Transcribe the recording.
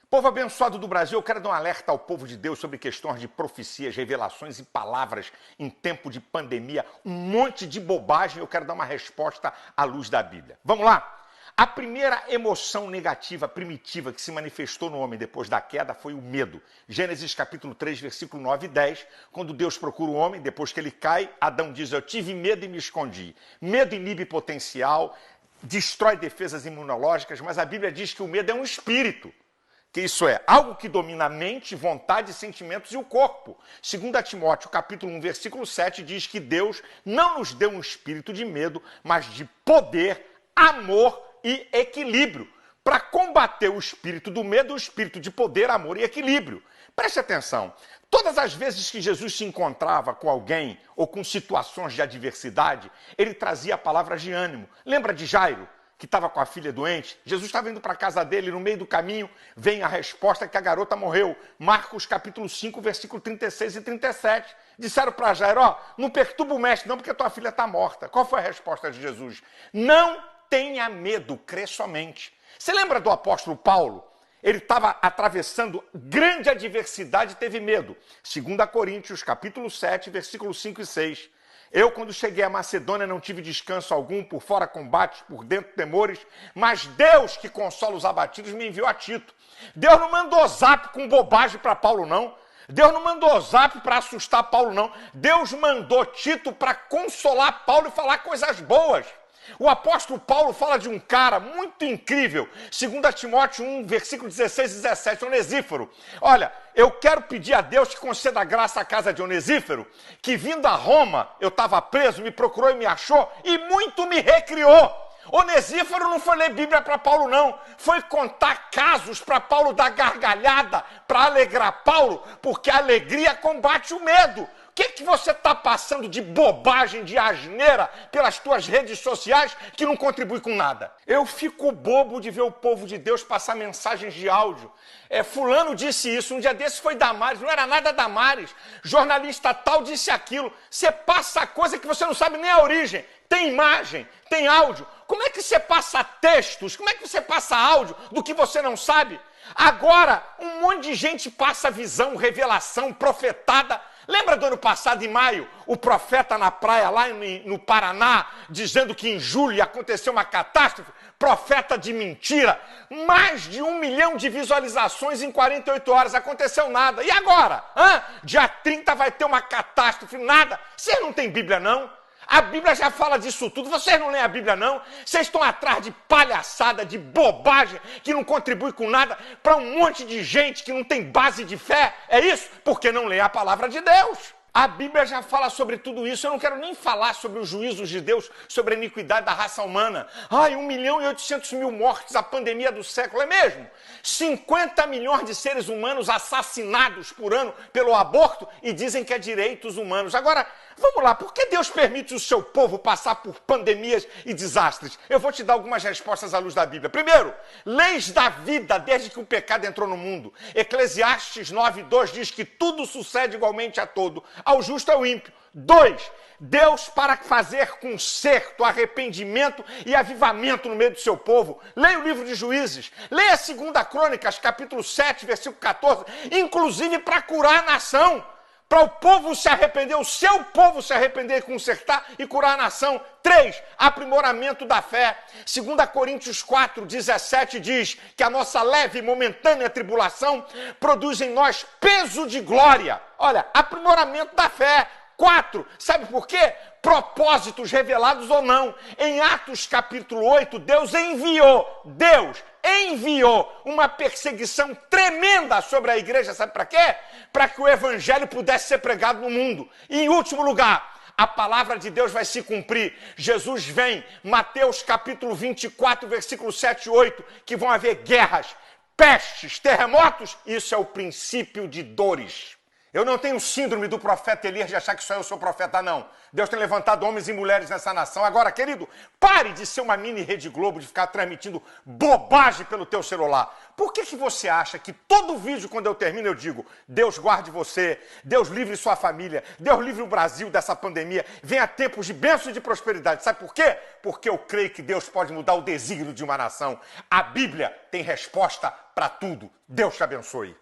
Povo abençoado do Brasil, eu quero dar um alerta ao povo de Deus sobre questões de profecias, revelações e palavras em tempo de pandemia. Um monte de bobagem, eu quero dar uma resposta à luz da Bíblia. Vamos lá? A primeira emoção negativa, primitiva, que se manifestou no homem depois da queda foi o medo. Gênesis capítulo 3, versículo 9 e 10, quando Deus procura o homem, depois que ele cai, Adão diz, eu tive medo e me escondi. Medo inibe potencial, destrói defesas imunológicas, mas a Bíblia diz que o medo é um espírito. Que isso é algo que domina a mente, vontade, sentimentos e o corpo. 2 Timóteo, capítulo 1, versículo 7, diz que Deus não nos deu um espírito de medo, mas de poder, amor e equilíbrio. Para combater o espírito do medo, o espírito de poder, amor e equilíbrio. Preste atenção. Todas as vezes que Jesus se encontrava com alguém ou com situações de adversidade, ele trazia palavras de ânimo. Lembra de Jairo, que estava com a filha doente? Jesus estava indo para a casa dele, no meio do caminho vem a resposta que a garota morreu. Marcos capítulo 5, versículo 36 e 37. Disseram para Jairo, não perturba o mestre não, porque a tua filha está morta. Qual foi a resposta de Jesus? Não tenha medo, crê somente. Você lembra do apóstolo Paulo? Ele estava atravessando grande adversidade e teve medo. 2 Coríntios capítulo 7, versículos 5 e 6. Eu, quando cheguei à Macedônia, não tive descanso algum, por fora combates, por dentro temores, mas Deus, que consola os abatidos, me enviou a Tito. Deus não mandou zap com bobagem para Paulo, não. Deus não mandou zap para assustar Paulo, não. Deus mandou Tito para consolar Paulo e falar coisas boas. O apóstolo Paulo fala de um cara muito incrível, 2 Timóteo 1, versículo 16 e 17, Onesíforo. Olha, eu quero pedir a Deus que conceda graça à casa de Onesíforo, que vindo a Roma, eu estava preso, me procurou e me achou, e muito me recriou. Onesíforo não foi ler Bíblia para Paulo, não. Foi contar casos para Paulo dar gargalhada, para alegrar Paulo, porque a alegria combate o medo. O que você está passando de bobagem, de asneira pelas tuas redes sociais que não contribui com nada? Eu fico bobo de ver o povo de Deus passar mensagens de áudio. Fulano disse isso, um dia desse foi Damares, não era nada Damares. Jornalista tal disse aquilo. Você passa coisa que você não sabe nem a origem. Tem imagem, tem áudio. Como é que você passa textos? Como é que você passa áudio do que você não sabe? Agora, um monte de gente passa visão, revelação, profetada. Lembra do ano passado, em maio, o profeta na praia lá no Paraná, dizendo que em julho aconteceu uma catástrofe? Profeta de mentira. Mais de 1 milhão de visualizações em 48 horas. Aconteceu nada. E agora? Dia 30 vai ter uma catástrofe. Nada. Vocês não têm Bíblia, não? A Bíblia já fala disso tudo. Vocês não leem a Bíblia, não? Vocês estão atrás de palhaçada, de bobagem, que não contribui com nada, para um monte de gente que não tem base de fé. É isso? Porque não lê a palavra de Deus. A Bíblia já fala sobre tudo isso. Eu não quero nem falar sobre os juízos de Deus, sobre a iniquidade da raça humana. 1.800.000 mortes, a pandemia do século. É mesmo? 50 milhões de seres humanos assassinados por ano pelo aborto e dizem que é direitos humanos. Agora, vamos lá, por que Deus permite o seu povo passar por pandemias e desastres? Eu vou te dar algumas respostas à luz da Bíblia. Primeiro, leis da vida desde que o pecado entrou no mundo. Eclesiastes 9:2 diz que tudo sucede igualmente a todo. Ao justo e ao ímpio. 2, Deus para fazer conserto, arrependimento e avivamento no meio do seu povo. Leia o livro de Juízes. Leia 2 Crônicas, capítulo 7, versículo 14. Inclusive para curar a nação. Para o povo se arrepender, o seu povo se arrepender e consertar e curar a nação. 3, aprimoramento da fé. 2 Coríntios 4, 17 diz que a nossa leve e momentânea tribulação produz em nós peso de glória. Olha, aprimoramento da fé. 4, sabe por quê? Propósitos revelados ou não. Em Atos capítulo 8, Deus enviou uma perseguição tremenda sobre a igreja, sabe para quê? Para que o evangelho pudesse ser pregado no mundo. E em último lugar, a palavra de Deus vai se cumprir. Jesus vem, Mateus capítulo 24, versículo 7 e 8, que vão haver guerras, pestes, terremotos. Isso é o princípio de dores. Eu não tenho síndrome do profeta Elias de achar que só eu sou profeta, não. Deus tem levantado homens e mulheres nessa nação. Agora, querido, pare de ser uma mini Rede Globo, de ficar transmitindo bobagem pelo teu celular. Por que você acha que todo vídeo, quando eu termino, eu digo, Deus guarde você, Deus livre sua família, Deus livre o Brasil dessa pandemia, venha tempos de bênção e de prosperidade. Sabe por quê? Porque eu creio que Deus pode mudar o desígnio de uma nação. A Bíblia tem resposta para tudo. Deus te abençoe.